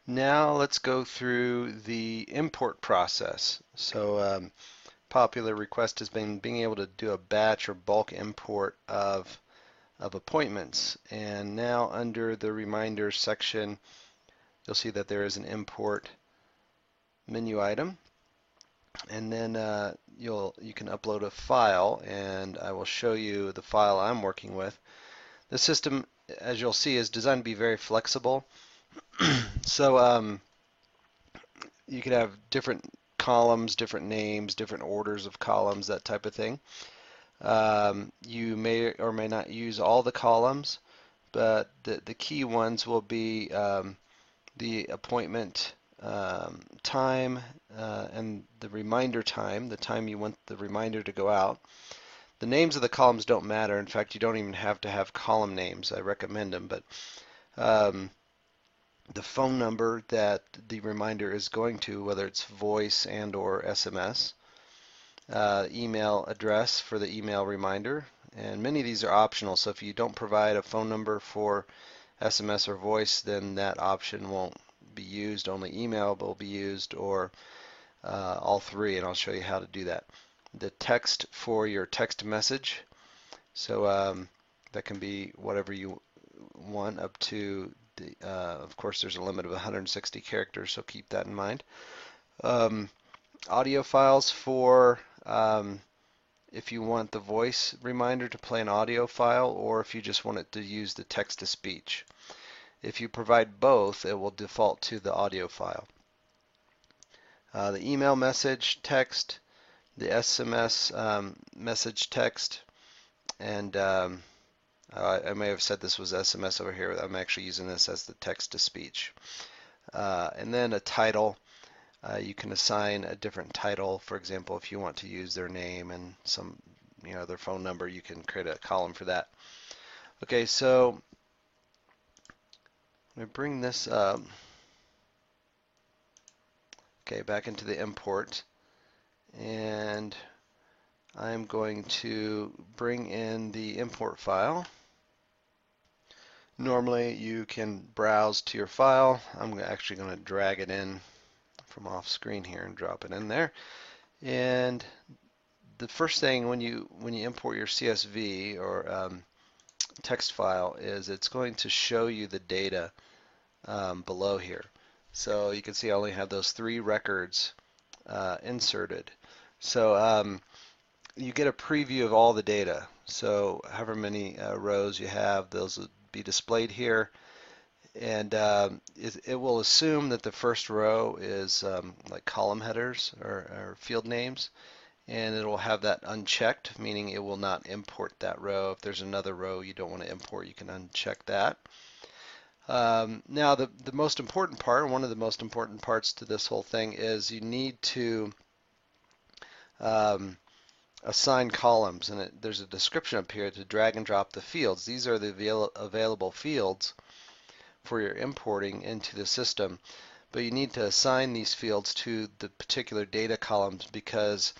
Now let's go through the import process. Popular request has been being able to do a batch or bulk import of appointments. And now under the reminders section, you'll see that there is an import menu item. And then you can upload a file, and I will show you the file I'm working with. The system, as you'll see, is designed to be very flexible. So you could have different columns, different names, different orders of columns, that type of thing. You may or may not use all the columns, but the key ones will be the appointment time and the reminder time, the time you want the reminder to go out. The names of the columns don't matter. In fact, you don't even have to have column names. I recommend them, but um, the phone number that the reminder is going to, whether it's voice and or SMS, email address for the email reminder, and many of these are optional. So if you don't provide a phone number for SMS or voice, then that option won't be used. Only email will be used, or all three, and I'll show you how to do that. The text for your text message, so that can be whatever you want up to of course there's a limit of 160 characters, so keep that in mind. Audio files for if you want the voice reminder to play an audio file, or if you just want it to use the text to speech. If you provide both, it will default to the audio file. The email message text, the SMS message text, and I may have said this was SMS over here. I'm actually using this as the text to speech. And then a title. You can assign a different title. For example, if you want to use their name and some, their phone number, you can create a column for that. Okay, so I'm going to bring this up. Okay, back into the import, and I'm going to bring in the import file. Normally you can browse to your file. I'm actually going to drag it in from off screen here and drop it in there. And the first thing when you import your CSV or text file is it's going to show you the data below here. So you can see I only have those 3 records inserted. So you get a preview of all the data. So however many rows you have, those will be displayed here. And it will assume that the first row is like column headers or field names, and it will have that unchecked, meaning it will not import that row. If there's another row you don't want to import, you can uncheck that. Now the most important part, one of the most important parts to this whole thing, is you need to assign columns, and there's a description up here to drag and drop the fields. These are the available fields for your importing into the system, but you need to assign these fields to the particular data columns, because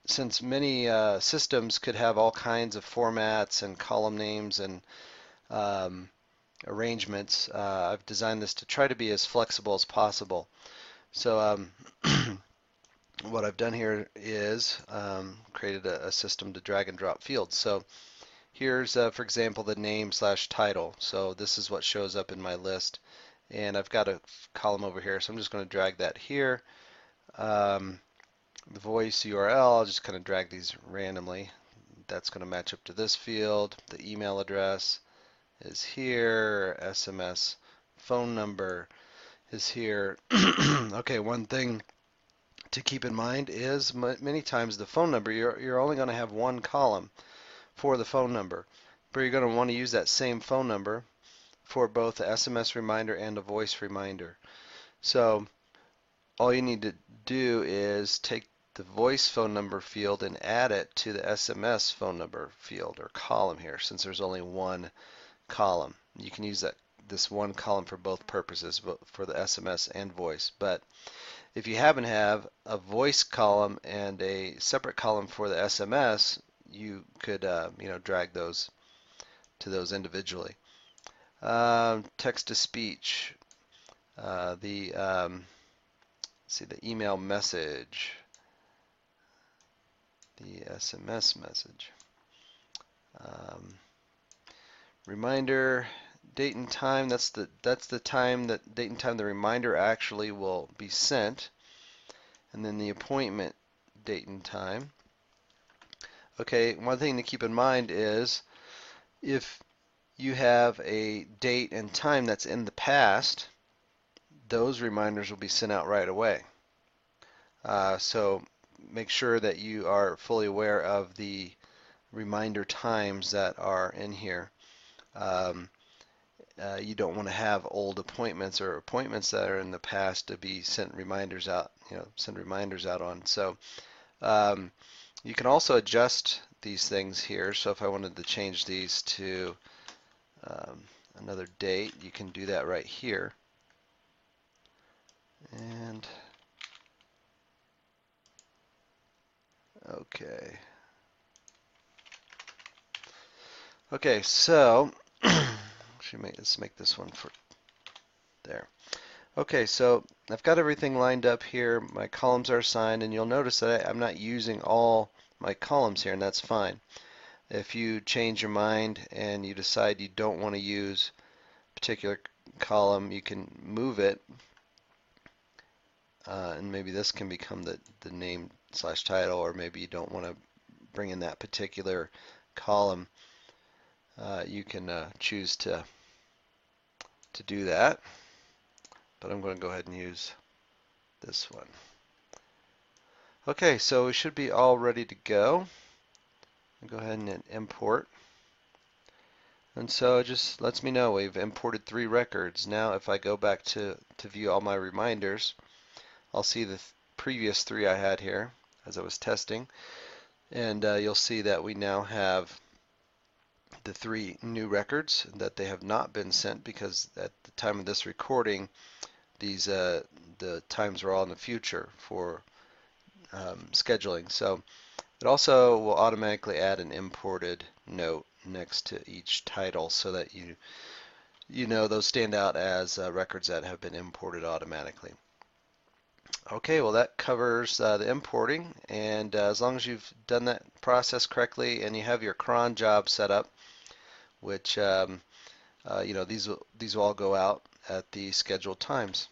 since many systems could have all kinds of formats and column names and arrangements, I've designed this to try to be as flexible as possible. So what I've done here is created a system to drag and drop fields. So here's, for example, the name/title. So this is what shows up in my list. And I've got a column over here, so I'm just going to drag that here. The voice URL, I'll just kind of drag these randomly. That's going to match up to this field. The email address is here. SMS phone number is here. Okay, one thing to keep in mind is many times the phone number, you're only going to have one column for the phone number, but you're going to want to use that same phone number for both the SMS reminder and a voice reminder. So all you need to do is take the voice phone number field and add it to the SMS phone number field or column here, since there's only one column. You can use this one column for both purposes, for the SMS and voice. But if you happen to have a voice column and a separate column for the SMS, you could drag those to those individually. Text to speech. see the email message, the SMS message. Reminder, date and time, that's the time, that date and time the reminder actually will be sent. And then the appointment date and time. Okay, one thing to keep in mind is if you have a date and time that's in the past, those reminders will be sent out right away. So make sure that you are fully aware of the reminder times that are in here. You don't want to have old appointments or appointments that are in the past to be sent reminders out, send reminders out on. So you can also adjust these things here. So if I wanted to change these to another date, you can do that right here. And okay. Okay, so let's make this one for there. Okay, so I've got everything lined up here. My columns are assigned, and you'll notice that I'm not using all my columns here, and that's fine. If you change your mind and you decide you don't want to use a particular column, you can move it, and maybe this can become the name / title, or maybe you don't want to bring in that particular column. You can choose to do that, but I'm going to go ahead and use this one. Okay, so we should be all ready to go. I'll go ahead and hit import. And so it just lets me know we've imported 3 records. Now if I go back to view all my reminders, I'll see the previous 3 I had here as I was testing. And you'll see that we now have the 3 new records, that they have not been sent because at the time of this recording, these the times are all in the future for scheduling. So it also will automatically add an imported note next to each title so that you know those stand out as records that have been imported automatically. Okay, well that covers the importing, and as long as you've done that process correctly and you have your cron job set up, which these will all go out at the scheduled times.